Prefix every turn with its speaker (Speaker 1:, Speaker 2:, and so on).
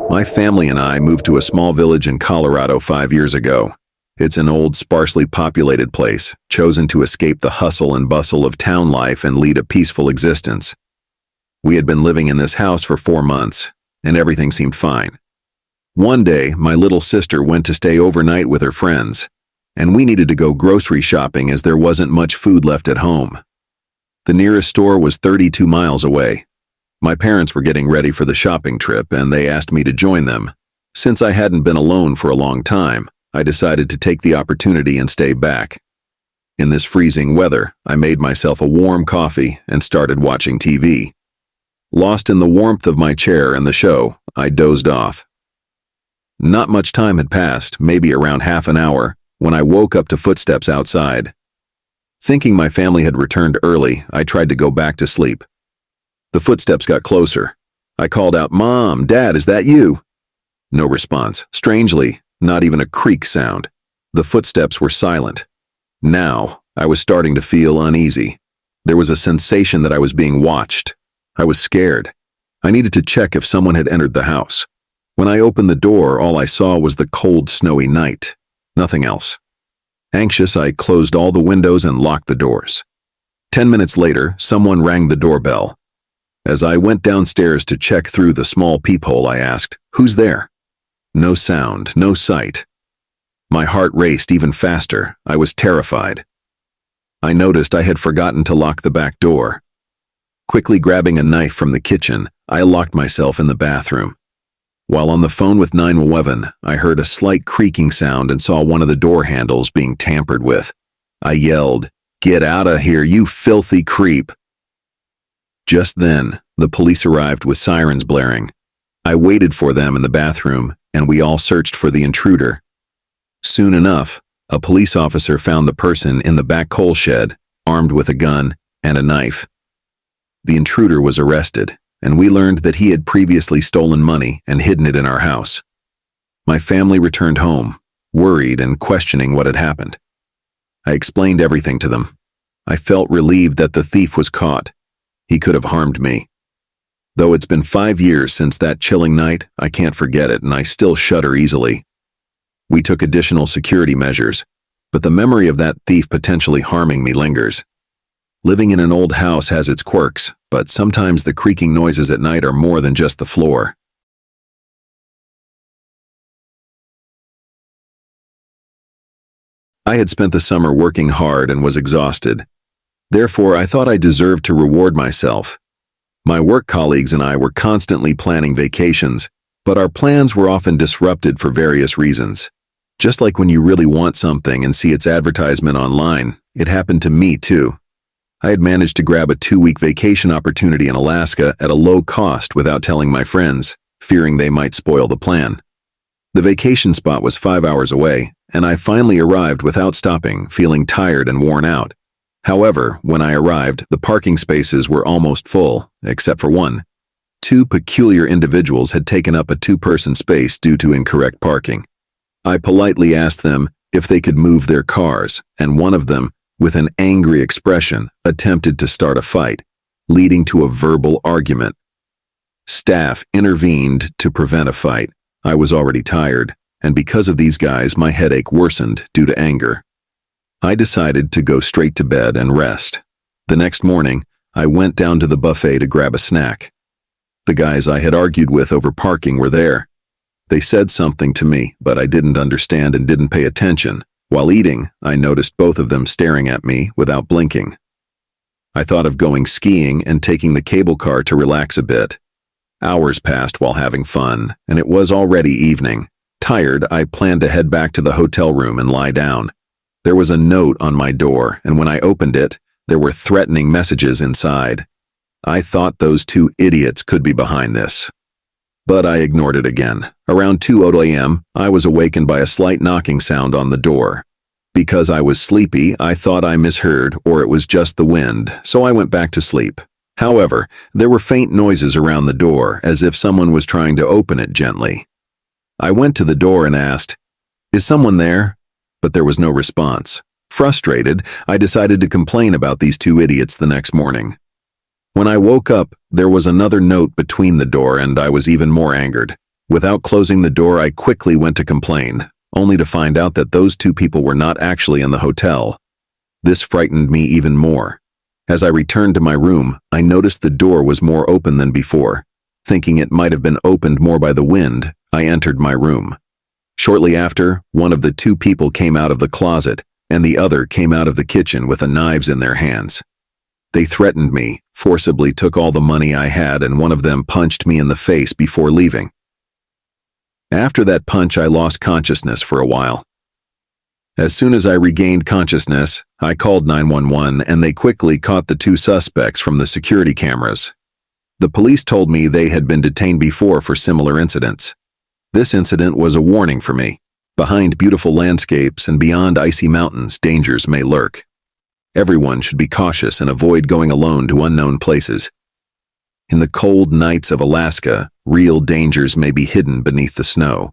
Speaker 1: My family and I moved to a small village in Colorado 5 years ago. It's an old, sparsely populated place, chosen to escape the hustle and bustle of town life and lead a peaceful existence. We had been living in this house for 4 months, and everything seemed fine. One day, my little sister went to stay overnight with her friends, and we needed to go grocery shopping as there wasn't much food left at home. The nearest store was 32 miles away. My parents were getting ready for the shopping trip, and they asked me to join them. Since I hadn't been alone for a long time, I decided to take the opportunity and stay back. In this freezing weather, I made myself a warm coffee and started watching TV. Lost in the warmth of my chair and the show, I dozed off. Not much time had passed, maybe around half an hour, when I woke up to footsteps outside. Thinking my family had returned early, I tried to go back to sleep. The footsteps got closer. I called out, "Mom, Dad, is that you?" No response. Strangely, not even a creak sound. The footsteps were silent. Now, I was starting to feel uneasy. There was a sensation that I was being watched. I was scared. I needed to check if someone had entered the house. When I opened the door, all I saw was the cold, snowy night. Nothing else. Anxious, I closed all the windows and locked the doors. 10 minutes later, someone rang the doorbell. As I went downstairs to check through the small peephole, I asked, "Who's there?" No sound, no sight. My heart raced even faster. I was terrified. I noticed I had forgotten to lock the back door. Quickly grabbing a knife from the kitchen, I locked myself in the bathroom. While on the phone with 911, I heard a slight creaking sound and saw one of the door handles being tampered with. I yelled, "Get out of here, you filthy creep!" Just then, the police arrived with sirens blaring. I waited for them in the bathroom, and we all searched for the intruder. Soon enough, a police officer found the person in the back coal shed, armed with a gun and a knife. The intruder was arrested, and we learned that he had previously stolen money and hidden it in our house. My family returned home, worried and questioning what had happened. I explained everything to them. I felt relieved that the thief was caught. He could have harmed me. Though it's been 5 years since that chilling night, I can't forget it, and I still shudder easily. We took additional security measures, but the memory of that thief potentially harming me lingers. Living in an old house has its quirks, but sometimes the creaking noises at night are more than just the floor. I had spent the summer working hard and was exhausted. Therefore, I thought I deserved to reward myself. My work colleagues and I were constantly planning vacations, but our plans were often disrupted for various reasons. Just like when you really want something and see its advertisement online, it happened to me too. I had managed to grab a 2-week vacation opportunity in Alaska at a low cost without telling my friends, fearing they might spoil the plan. The vacation spot was 5 hours away, and I finally arrived without stopping, feeling tired and worn out. However, when I arrived, the parking spaces were almost full, except for one. 2 peculiar individuals had taken up a 2-person space due to incorrect parking. I politely asked them if they could move their cars, and one of them, with an angry expression, attempted to start a fight, leading to a verbal argument. Staff intervened to prevent a fight. I was already tired, and because of these guys, my headache worsened due to anger. I decided to go straight to bed and rest. The next morning, I went down to the buffet to grab a snack. The guys I had argued with over parking were there. They said something to me, but I didn't understand and didn't pay attention. While eating, I noticed both of them staring at me without blinking. I thought of going skiing and taking the cable car to relax a bit. Hours passed while having fun, and it was already evening. Tired, I planned to head back to the hotel room and lie down. There was a note on my door, and when I opened it, there were threatening messages inside. I thought those 2 idiots could be behind this. But I ignored it again. Around 2:00 a.m., I was awakened by a slight knocking sound on the door. Because I was sleepy, I thought I misheard or it was just the wind, so I went back to sleep. However, there were faint noises around the door, as if someone was trying to open it gently. I went to the door and asked, "Is someone there?" But there was no response. Frustrated, I decided to complain about these 2 idiots the next morning. When I woke up, there was another note between the door and I was even more angered. Without closing the door, I quickly went to complain, only to find out that those two people were not actually in the hotel. This frightened me even more. As I returned to my room, I noticed the door was more open than before. Thinking it might have been opened more by the wind, I entered my room. Shortly after, one of the two people came out of the closet, and the other came out of the kitchen with the knives in their hands. They threatened me, forcibly took all the money I had, and one of them punched me in the face before leaving. After that punch, I lost consciousness for a while. As soon as I regained consciousness, I called 911 and they quickly caught the two suspects from the security cameras. The police told me they had been detained before for similar incidents. This incident was a warning for me. Behind beautiful landscapes and beyond icy mountains, dangers may lurk. Everyone should be cautious and avoid going alone to unknown places. In the cold nights of Alaska, real dangers may be hidden beneath the snow.